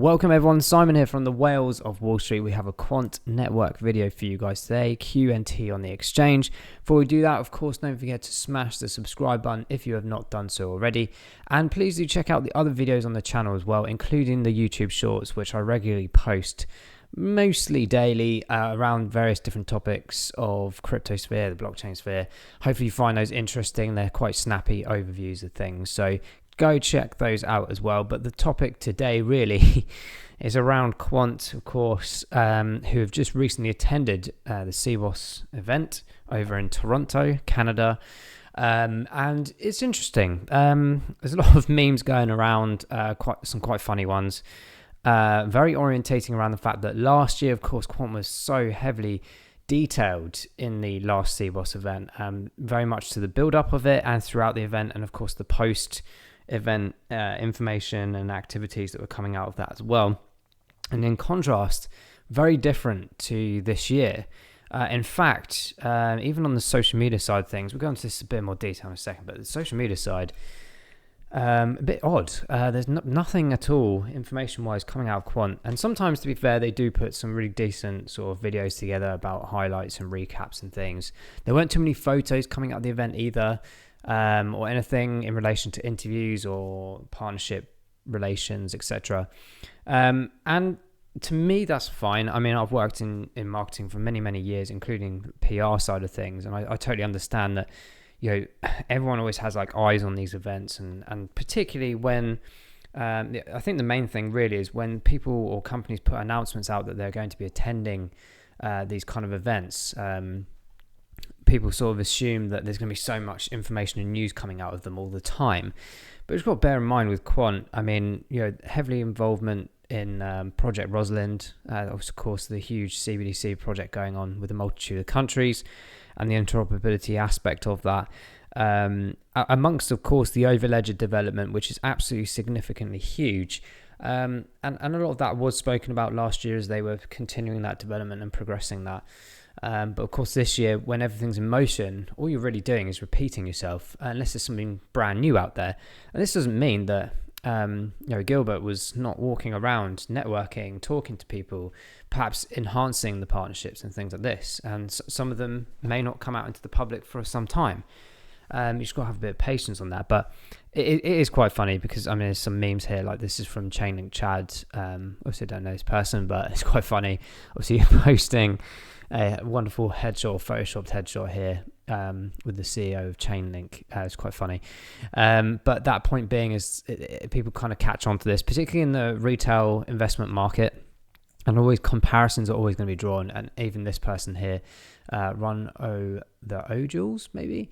Welcome everyone, Simon here from the Whales of Wall Street. We have a Quant Network video for you guys today, QNT on the exchange. Before we do that, of course, don't forget to smash the subscribe button if you have not done so already. And please do check out the other videos on the channel as well, including the YouTube shorts, which I regularly post mostly daily around various different topics of crypto sphere, the blockchain sphere. Hopefully you find those interesting. They're quite snappy overviews of things. So go check those out as well. But the topic today really is around Quant, of course, who have just recently attended the Sibos event over in Toronto, Canada. And it's interesting. There's a lot of memes going around, some quite funny ones. Very orientating around the fact that last year, of course, Quant was so heavily detailed in the last Sibos event, very much to the build-up of it and throughout the event, and of course the post-event information and activities that were coming out of that as well. And in contrast, very different to this year. In fact, even on the social media side of things, we'll go into this a bit more detail in a second, but the social media side, a bit odd. There's nothing at all information-wise coming out of Quant. And sometimes, to be fair, they do put some really decent sort of videos together about highlights and recaps and things. There weren't too many photos coming out of the event either, or anything in relation to interviews or partnership relations, etc. And to me, that's fine. I mean, I've worked in marketing for many, many years, including PR side of things. And I totally understand that, you know, everyone always has like eyes on these events, and particularly when I think the main thing really is when people or companies put announcements out that they're going to be attending these kind of events. People sort of assume that there's going to be so much information and news coming out of them all the time. But you've got to bear in mind with Quant, I mean, you know, heavily involvement in Project Rosalind, of course, the huge CBDC project going on with a multitude of countries, and the interoperability aspect of that, amongst, of course, the Overledger development, which is absolutely significantly huge. And a lot of that was spoken about last year as they were continuing that development and progressing that. But of course, this year, when everything's in motion, all you're really doing is repeating yourself, unless there's something brand new out there. And this doesn't mean that Gilbert was not walking around, networking, talking to people, perhaps enhancing the partnerships and things like this. And some of them may not come out into the public for some time. You just got to have a bit of patience on that. But it is quite funny because, I mean, there's some memes here. Like, this is from Chainlink Chad. Obviously, I don't know this person, but it's quite funny. Obviously, you're posting a wonderful headshot, photoshopped headshot here with the CEO of Chainlink. It's quite funny. But that point being is people kind of catch on to this, particularly in the retail investment market. And always comparisons are always going to be drawn. And even this person here, the Ojules, maybe,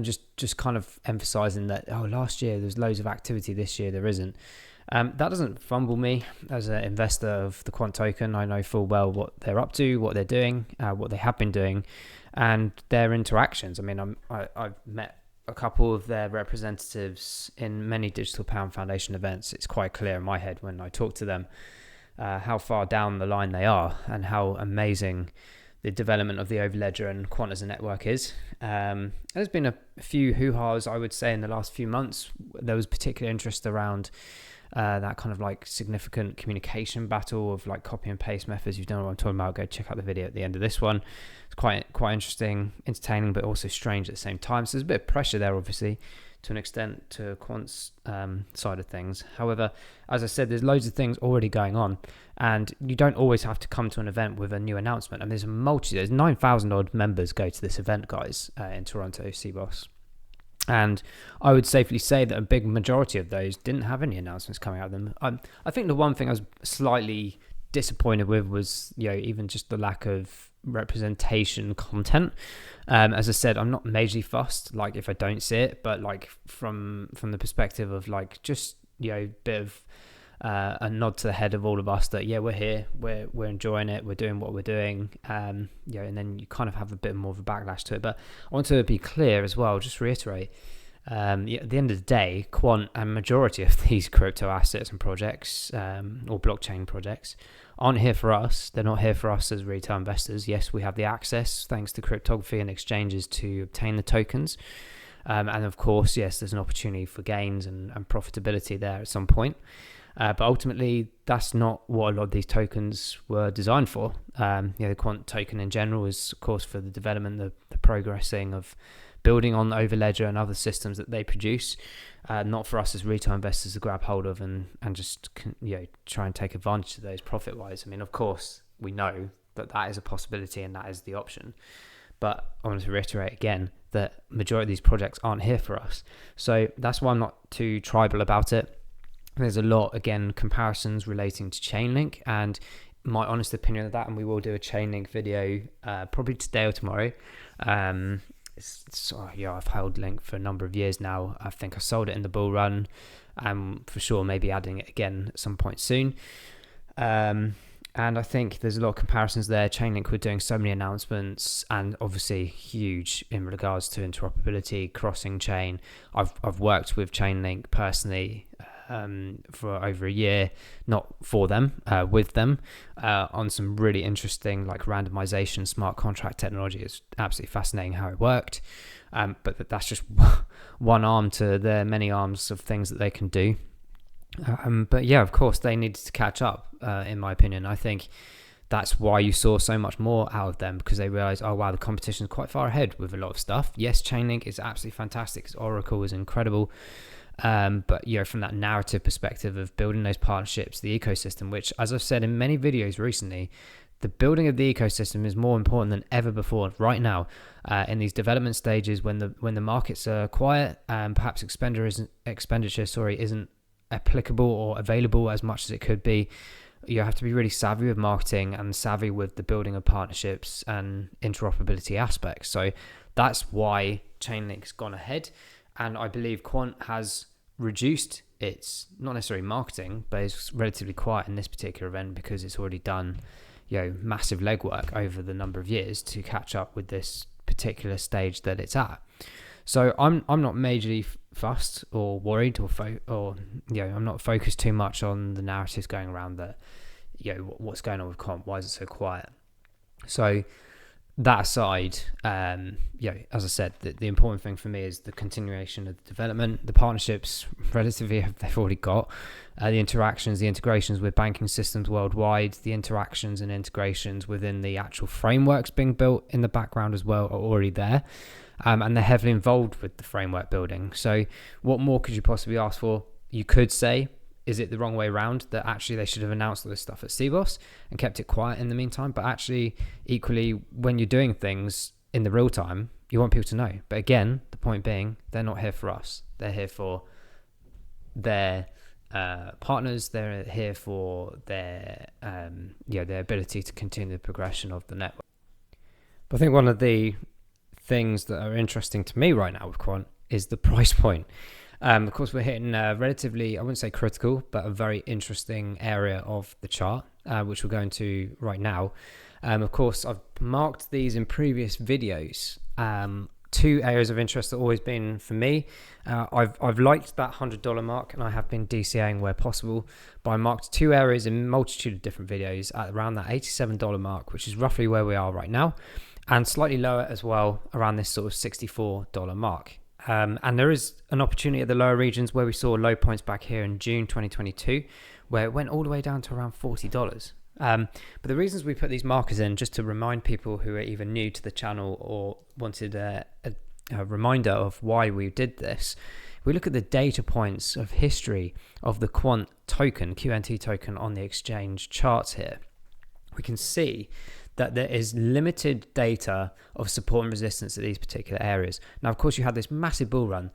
just kind of emphasizing that, last year there's loads of activity, this year there isn't. That doesn't fumble me as an investor of the Quant token. I know full well what they're up to, what they're doing, what they have been doing, and their interactions. I mean, I've met a couple of their representatives in many Digital Pound Foundation events. It's quite clear in my head when I talk to them how far down the line they are and how amazing the development of the Overledger and Quant as a network is. There's been a few hoo-has, I would say, in the last few months. There was particular interest around that kind of like significant communication battle of like copy and paste methods. If you don't know what I'm talking about, go check out the video at the end of this one. It's quite interesting, entertaining, but also strange at the same time. So there's a bit of pressure there, obviously, to an extent, to Quant's side of things. However, as I said, there's loads of things already going on, and you don't always have to come to an event with a new announcement. And there's there's 9,000 odd members go to this event, guys, in Toronto, Sibos. And I would safely say that a big majority of those didn't have any announcements coming out of them. I think the one thing I was slightly disappointed with was, even just the lack of representation content. As I said, I'm not majorly fussed, like, if I don't see it, but like from the perspective of like just, bit of a nod to the head of all of us that, we're here, we're enjoying it, we're doing what we're doing, and then you kind of have a bit more of a backlash to it. But I want to be clear as well, just reiterate, at the end of the day, Quant and majority of these crypto assets and projects, or blockchain projects, aren't here for us. They're not here for us as retail investors. Yes, we have the access, thanks to cryptography and exchanges, to obtain the tokens. And of course, yes, there's an opportunity for gains and profitability there at some point. But ultimately, that's not what a lot of these tokens were designed for. The Quant token in general is, of course, for the development, the progressing of building on Overledger and other systems that they produce, not for us as retail investors to grab hold of and just try and take advantage of those profit-wise. I mean, of course, we know that is a possibility and that is the option. But I want to reiterate again that majority of these projects aren't here for us. So that's why I'm not too tribal about it. There's a lot, again, comparisons relating to Chainlink, and my honest opinion of that, and we will do a Chainlink video probably today or tomorrow. I've held Link for a number of years now. I think I sold it in the bull run, and for sure maybe adding it again at some point soon. And I think there's a lot of comparisons there. Chainlink were doing so many announcements, and obviously huge in regards to interoperability, crossing chain. I've worked with Chainlink personally for over a year, not for them, with them, on some really interesting like randomization, smart contract technology. It's absolutely fascinating how it worked. But that's just one arm to their many arms of things that they can do. But yeah, of course, they needed to catch up, in my opinion. I think that's why you saw so much more out of them, because they realized, oh wow, the competition is quite far ahead with a lot of stuff. Yes, Chainlink is absolutely fantastic. Oracle is incredible. But from that narrative perspective of building those partnerships, the ecosystem, which, as I've said in many videos recently, the building of the ecosystem is more important than ever before right now, in these development stages when the markets are quiet and perhaps expenditure isn't applicable or available as much as it could be. You have to be really savvy with marketing and savvy with the building of partnerships and interoperability aspects. So that's why Chainlink's gone ahead. And I believe Quant has reduced its, not necessarily marketing, but it's relatively quiet in this particular event because it's already done, massive legwork over the number of years to catch up with this particular stage that it's at. So I'm not majorly fussed or worried I'm not focused too much on the narratives going around that, what's going on with Quant, why is it so quiet? So that aside, as I said, the important thing for me is the continuation of the development, the partnerships relatively they've already got, the interactions, the integrations with banking systems worldwide, the interactions and integrations within the actual frameworks being built in the background as well are already there. And they're heavily involved with the framework building. So what more could you possibly ask for? You could say, is it the wrong way around that actually they should have announced all this stuff at Sibos and kept it quiet in the meantime? But actually, equally, when you're doing things in the real time, you want people to know. But again, the point being, they're not here for us. They're here for their partners. They're here for their ability to continue the progression of the network. But I think one of the things that are interesting to me right now with Quant is the price point. Of course, we're hitting a relatively, I wouldn't say critical, but a very interesting area of the chart, which we'll go into right now. Of course, I've marked these in previous videos. Two areas of interest have always been for me. I've liked that $100 mark, and I have been DCAing where possible, but I marked two areas in a multitude of different videos at around that $87 mark, which is roughly where we are right now, and slightly lower as well around this sort of $64 mark. And there is an opportunity at the lower regions where we saw low points back here in June 2022, where it went all the way down to around $40. But the reasons we put these markers in, just to remind people who are either new to the channel or wanted a reminder of why we did this, we look at the data points of history of the Quant token, QNT token on the exchange charts here. We can see that there is limited data of support and resistance at these particular areas. Now, of course, you had this massive bull run,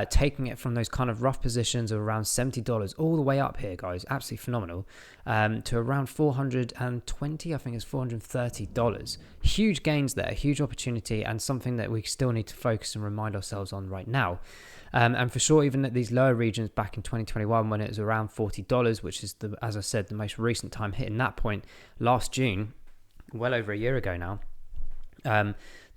taking it from those kind of rough positions of around $70 all the way up here, guys, absolutely phenomenal, to around $420, I think it's $430. Huge gains there, huge opportunity, and something that we still need to focus and remind ourselves on right now. And for sure, even at these lower regions back in 2021, when it was around $40, which is, as I said, the most recent time hitting that point last June, well over a year ago now,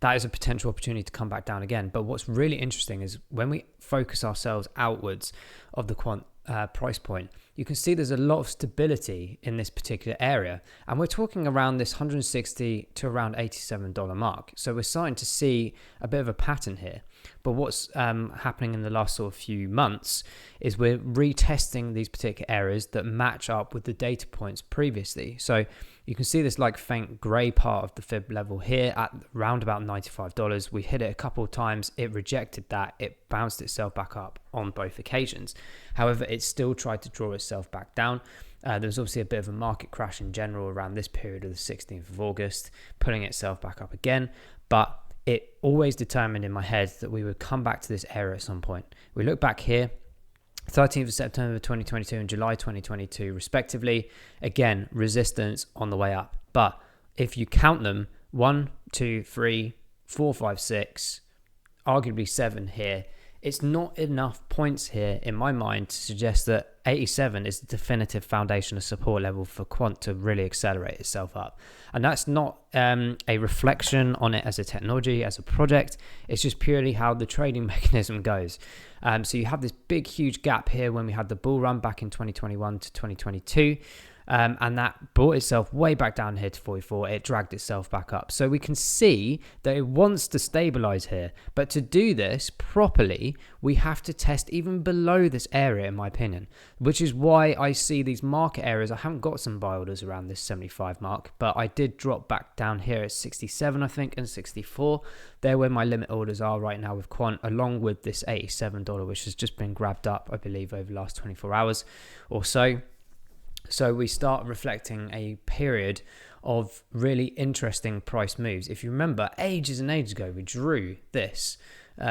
that is a potential opportunity to come back down again. But what's really interesting is when we focus ourselves outwards of the Quant price point, you can see there's a lot of stability in this particular area. And we're talking around this $160 to around $87 mark. So we're starting to see a bit of a pattern here. But what's happening in the last sort of few months is we're retesting these particular areas that match up with the data points previously. So you can see this like faint grey part of the fib level here at around about $95. We hit it a couple of times. It rejected that. It bounced itself back up on both occasions. However, it still tried to draw itself back down. There was obviously a bit of a market crash in general around this period of the 16th of August, pulling itself back up again. But it always determined in my head that we would come back to this area at some point. We look back here, 13th of September 2022 and July 2022 respectively. Again, resistance on the way up. But if you count them, 1, 2, 3, 4, 5, 6, arguably 7 here, it's not enough points here in my mind to suggest that 87 is the definitive foundation of support level for Quant to really accelerate itself up. And that's not a reflection on it as a technology, as a project. It's just purely how the trading mechanism goes. So you have this big, huge gap here when we had the bull run back in 2021 to 2022. And that brought itself way back down here to 44. It dragged itself back up. So we can see that it wants to stabilize here. But to do this properly, we have to test even below this area, in my opinion, which is why I see these market areas. I haven't got some buy orders around this 75 mark, but I did drop back down here at 67, I think, and 64. They're where my limit orders are right now with Quant, along with this $87, which has just been grabbed up, I believe, over the last 24 hours or so. So we start reflecting a period of really interesting price moves. If you remember, ages and ages ago, we drew this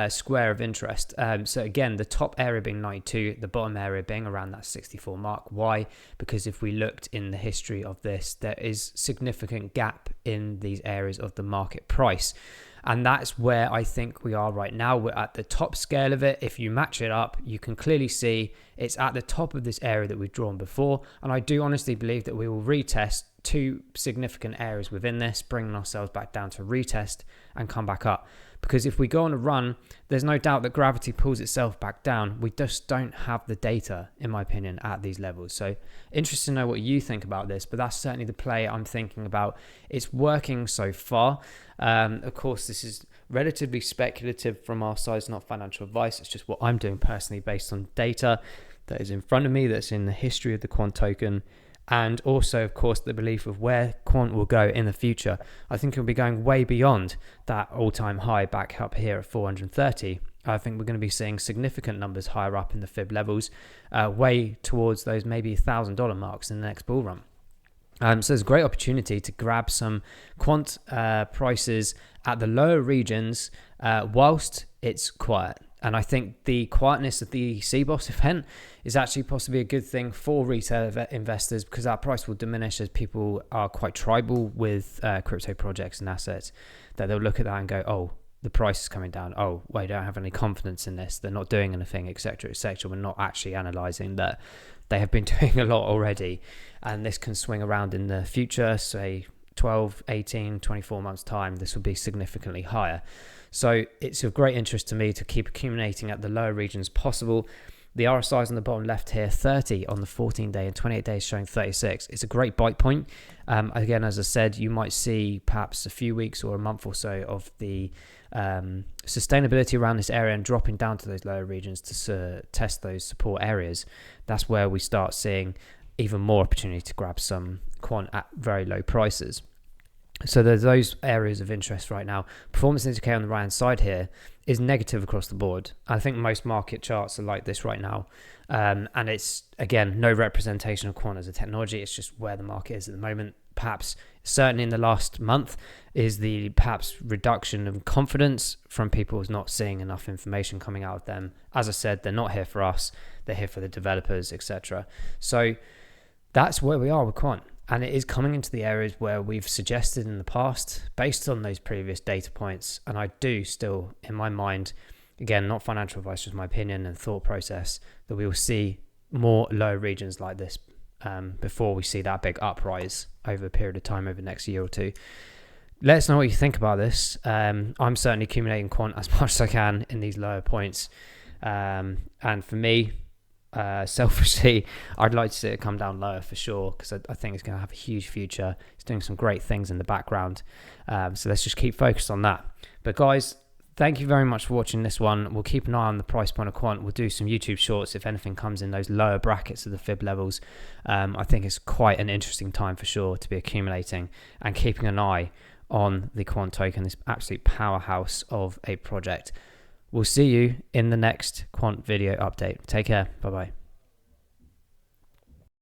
square of interest. So again, the top area being 92, the bottom area being around that 64 mark. Why? Because if we looked in the history of this, there is significant gap in these areas of the market price. And that's where I think we are right now. We're at the top scale of it. If you match it up, you can clearly see it's at the top of this area that we've drawn before. And I do honestly believe that we will retest 2 significant areas within this, bringing ourselves back down to retest and come back up. Because if we go on a run, there's no doubt that gravity pulls itself back down. We just don't have the data, in my opinion, at these levels. So interested to know what you think about this, but that's certainly the play I'm thinking about. It's working so far. Of course, this is relatively speculative from our side. It's not financial advice. It's just what I'm doing personally based on data that is in front of me, that's in the history of the Quant token. And also, of course, the belief of where Quant will go in the future. I think it'll be going way beyond that all-time high back up here at 430. I think we're going to be seeing significant numbers higher up in the fib levels, way towards those maybe $1,000 marks in the next bull run. So there's a great opportunity to grab some Quant prices at the lower regions whilst it's quiet. And I think the quietness of the Sibos event is actually possibly a good thing for retail investors, because that price will diminish as people are quite tribal with crypto projects and assets, that they'll look at that and go, oh, the price is coming down. Oh, well, I don't have any confidence in this. They're not doing anything, etc., etc. We're not actually analyzing that they have been doing a lot already. And this can swing around in the future, say 12, 18, 24 months time. This will be significantly higher. So it's of great interest to me to keep accumulating at the lower regions possible. The RSIs on the bottom left here, 30 on the 14-day and 28 days showing 36. It's a great bite point. Again, as I said, you might see perhaps a few weeks or a month or so of the sustainability around this area and dropping down to those lower regions to test those support areas. That's where we start seeing even more opportunity to grab some Quant at very low prices. So there's those areas of interest right now. Performance indicator on the right hand side here is negative across the board. I think most market charts are like this right now. And it's, again, no representation of Quant as a technology. It's just where the market is at the moment. Perhaps, certainly in the last month, is the perhaps reduction of confidence from people not seeing enough information coming out of them. As I said, they're not here for us. They're here for the developers, etc. So that's where we are with Quant. And it is coming into the areas where we've suggested in the past based on those previous data points. And I do still, in my mind, again, not financial advice, just my opinion and thought process, that we will see more low regions like this before we see that big uprise over a period of time over the next year or two. Let us know what you think about this. I'm certainly accumulating Quant as much as I can in these lower points. And for me, selfishly, I'd like to see it come down lower for sure, because I think it's going to have a huge future. It's doing some great things in the background. So let's just keep focused on that. But guys, thank you very much for watching this one. We'll keep an eye on the price point of Quant. We'll do some YouTube shorts if anything comes in those lower brackets of the fib levels. I think it's quite an interesting time for sure to be accumulating and keeping an eye on the Quant token, this absolute powerhouse of a project. We'll see you in the next Quant video update. Take care. Bye-bye.